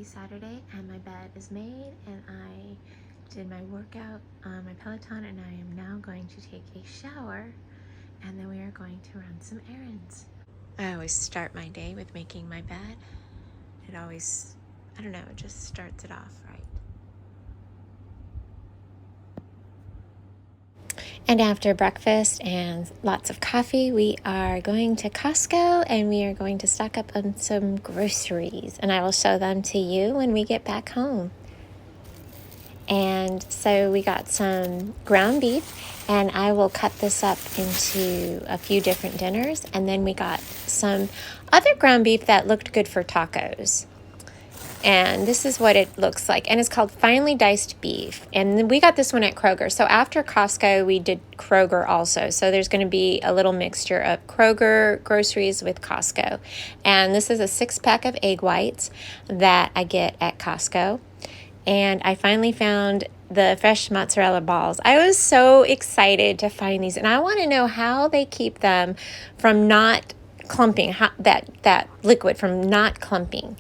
Happy Saturday, and my bed is made, and I did my workout on my Peloton, and I am now going to take a shower, and then we are going to run some errands. I always start my day with making my bed. It always, I don't know, it just starts it off right. And after breakfast and lots of coffee, we are going to Costco and we are going to stock up on some groceries. And I will show them to you when we get back home. And so we got some ground beef, and I will cut this up into a few different dinners. And then we got some other ground beef that looked good for tacos. And this is what it looks like. And it's called finely diced beef. And we got this one at Kroger. So after Costco, we did Kroger also. So there's going to be a little mixture of Kroger groceries with Costco. And this is a 6-pack of egg whites that I get at Costco. And I finally found the fresh mozzarella balls. I was so excited to find these. And I want to know how they keep them from not clumping, that liquid from not clumping.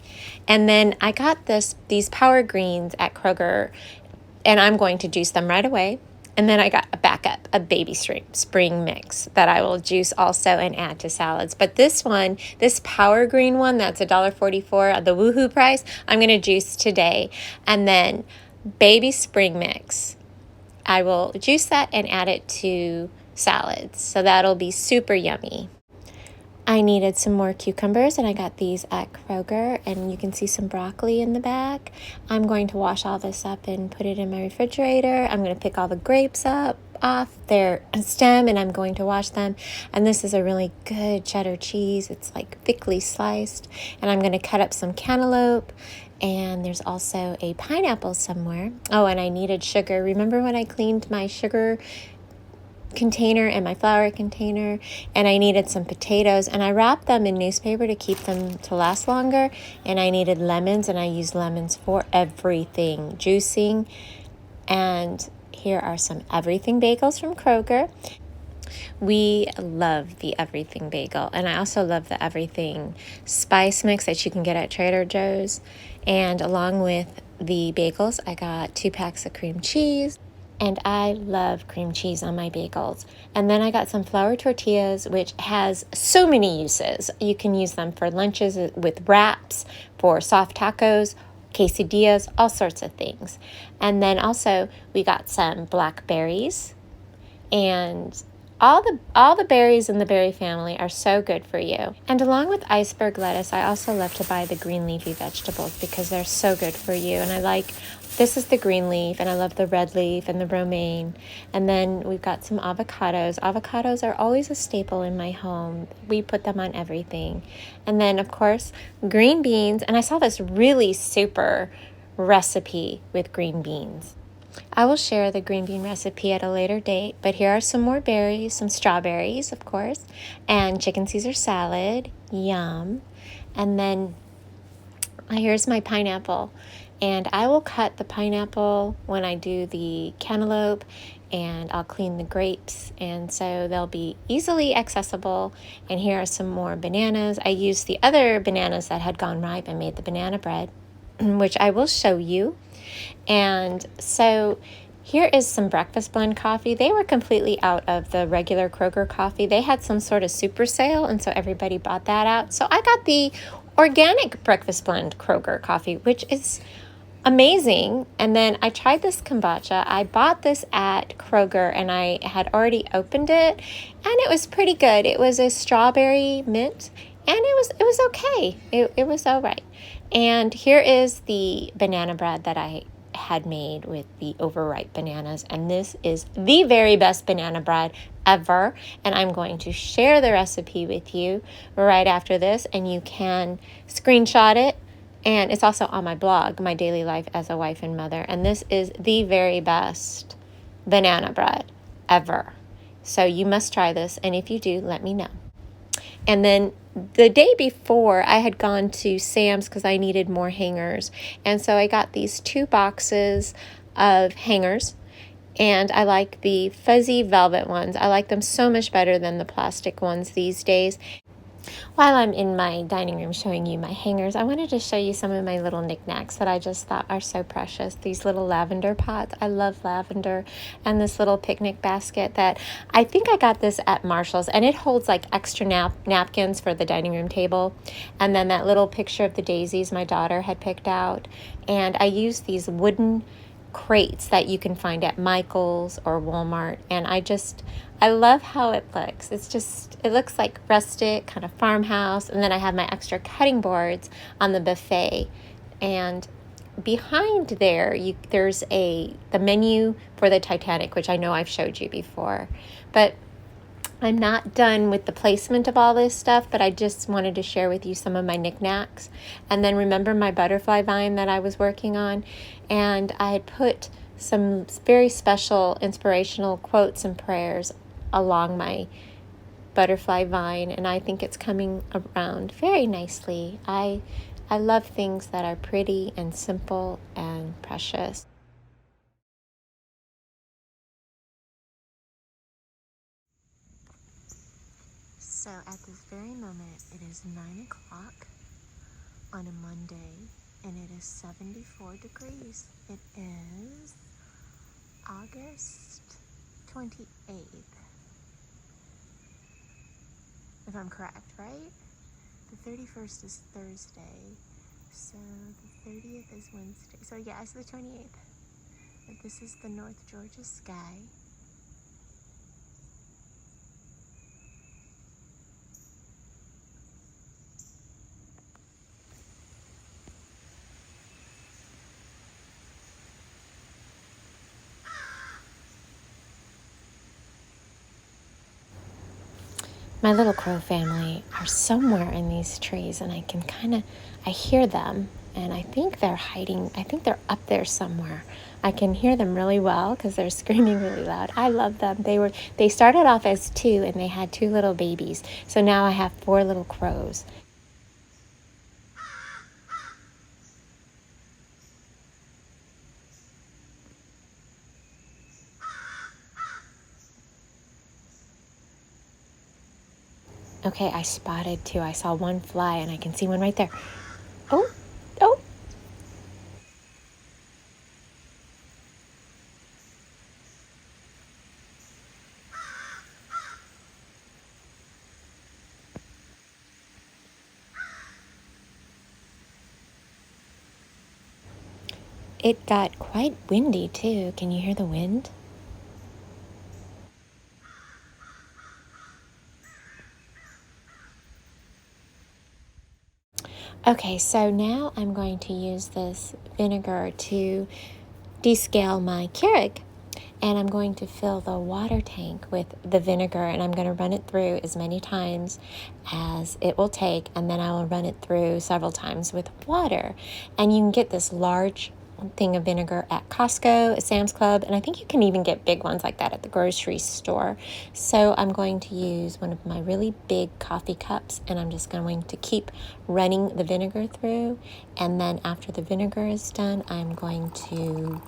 And then I got these power greens at Kroger, and I'm going to juice them right away. And then I got a backup, a baby spring mix that I will juice also and add to salads. But this one, this power green one, that's $1.44, the woohoo price, I'm going to juice today. And then baby spring mix, I will juice that and add it to salads. So that'll be super yummy. I needed some more cucumbers, and I got these at Kroger, and you can see some broccoli in the back. I'm going to wash all this up and put it in my refrigerator. I'm going to pick all the grapes up off their stem, and I'm going to wash them. And this is a really good cheddar cheese. It's like thickly sliced, and I'm going to cut up some cantaloupe. And there's also a pineapple somewhere. Oh, and I needed sugar. Remember when I cleaned my sugar container and my flour container, and I needed some potatoes, and I wrapped them in newspaper to keep them to last longer. And I needed lemons, and I use lemons for everything, juicing. And here are some everything bagels from Kroger. We love the everything bagel, and I also love the everything spice mix that you can get at Trader Joe's. And along with the bagels, I got 2 packs of cream cheese. And I love cream cheese on my bagels. And then I got some flour tortillas, which has so many uses. You can use them for lunches with wraps, for soft tacos, quesadillas, all sorts of things. And then also we got some blackberries. And all the berries in the berry family are so good for you. And along with iceberg lettuce, I also love to buy the green leafy vegetables because they're so good for you. And this is the green leaf, and I love the red leaf and the romaine. And then we've got some avocados. Avocados are always a staple in my home. We put them on everything. And then, of course, green beans. And I saw this really super recipe with green beans. I will share the green bean recipe at a later date, but here are some more berries, some strawberries, of course, and chicken Caesar salad, yum. And then here's my pineapple, and I will cut the pineapple when I do the cantaloupe, and I'll clean the grapes, and so they'll be easily accessible. And here are some more bananas. I used the other bananas that had gone ripe and made the banana bread, which I will show you. And so here is some breakfast blend coffee. They were completely out of the regular Kroger coffee. They had some sort of super sale, and so everybody bought that out. So I got the organic breakfast blend Kroger coffee, which is amazing. And then I tried this kombucha. I bought this at Kroger, and I had already opened it, and it was pretty good. It was a strawberry mint, and it was okay. It was all right. And here is the banana bread that I had made with the overripe bananas. And this is the very best banana bread ever. And I'm going to share the recipe with you right after this. And you can screenshot it. And it's also on my blog, My Daily Life as a Wife and Mother. And this is the very best banana bread ever. So you must try this. And if you do, let me know. And then the day before, I had gone to Sam's because I needed more hangers. And so I got these 2 boxes of hangers. And I like the fuzzy velvet ones. I like them so much better than the plastic ones these days. While I'm in my dining room showing you my hangers, I wanted to show you some of my little knickknacks that I just thought are so precious. These little lavender pots. I love lavender. And this little picnic basket that I think I got this at Marshall's. And it holds like extra napkins for the dining room table. And then that little picture of the daisies my daughter had picked out. And I used these wooden crates that you can find at Michael's or Walmart, and I love how it looks. It looks like rustic, kind of farmhouse, and then I have my extra cutting boards on the buffet, and behind there there's the menu for the Titanic, which I know I've showed you before, but I'm not done with the placement of all this stuff, but I just wanted to share with you some of my knickknacks. And then remember my butterfly vine that I was working on? And I had put some very special inspirational quotes and prayers along my butterfly vine, and I think it's coming around very nicely. I love things that are pretty and simple and precious. So at this very moment, it is 9 o'clock on a Monday, and it is 74 degrees. It is August 28th, if I'm correct, right? The 31st is Thursday, so the 30th is Wednesday. So yeah, it's the 28th. But this is the North Georgia sky. My little crow family are somewhere in these trees, and I hear them, and I think they're hiding. I think they're up there somewhere. I can hear them really well because they're screaming really loud. I love them. They started off as two, and they had two little babies. So now I have four little crows. Okay, I spotted two. I saw one fly, and I can see one right there. Oh, oh. It got quite windy too. Can you hear the wind? Okay, so now I'm going to use this vinegar to descale my Keurig. And I'm going to fill the water tank with the vinegar, and I'm going to run it through as many times as it will take, and then I will run it through several times with water. And you can get this large thing of vinegar at Costco, at Sam's Club, and I think you can even get big ones like that at the grocery store. So I'm going to use one of my really big coffee cups, and I'm just going to keep running the vinegar through, and then after the vinegar is done, I'm going to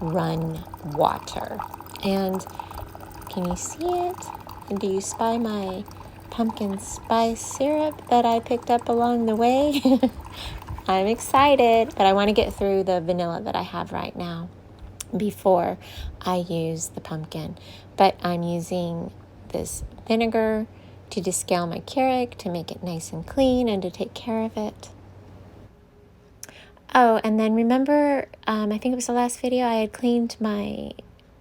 run water. And can you see it? And do you spy my pumpkin spice syrup that I picked up along the way? I'm excited, but I want to get through the vanilla that I have right now before I use the pumpkin. But I'm using this vinegar to descale my Keurig, to make it nice and clean and to take care of it. Oh, and then remember, I think it was the last video, I had cleaned my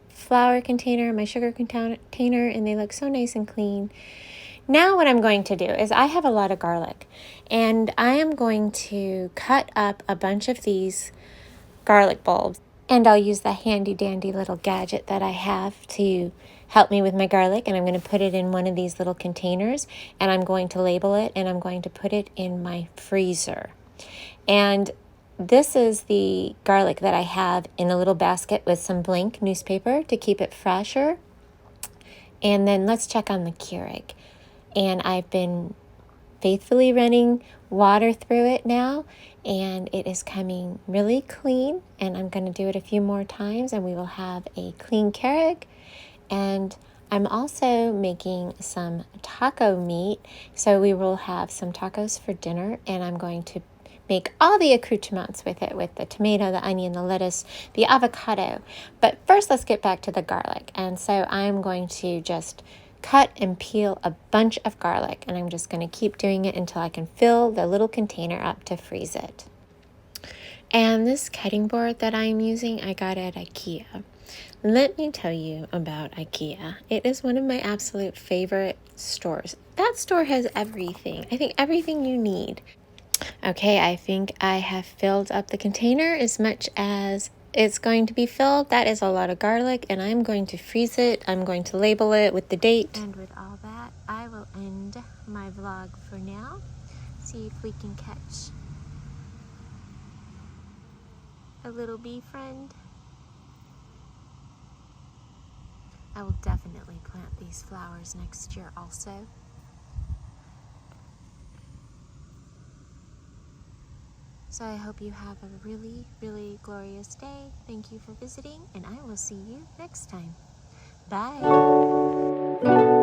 flour container, my sugar container, and they look so nice and clean. Now what I'm going to do is I have a lot of garlic, and I am going to cut up a bunch of these garlic bulbs, and I'll use the handy dandy little gadget that I have to help me with my garlic, and I'm going to put it in one of these little containers, and I'm going to label it, and I'm going to put it in my freezer. And this is the garlic that I have in a little basket with some blank newspaper to keep it fresher. And then let's check on the Keurig. And I've been faithfully running water through it now, and it is coming really clean. And I'm going to do it a few more times, and we will have a clean Keurig. And I'm also making some taco meat, so we will have some tacos for dinner, and I'm going to make all the accoutrements with it, with the tomato, the onion, the lettuce, the avocado. But first, let's get back to the garlic. And so I'm going to just cut and peel a bunch of garlic, and I'm just going to keep doing it until I can fill the little container up to freeze it. And this cutting board that I'm using, I got at IKEA. Let me tell you about IKEA. It is one of my absolute favorite stores. That store has everything. I think everything you need. Okay, I think I have filled up the container as much as it's going to be filled. That is a lot of garlic, and I'm going to freeze it. I'm going to label it with the date. And with all that, I will end my vlog for now. See if we can catch a little bee friend. I will definitely plant these flowers next year also. So I hope you have a really, really glorious day. Thank you for visiting, and I will see you next time. Bye.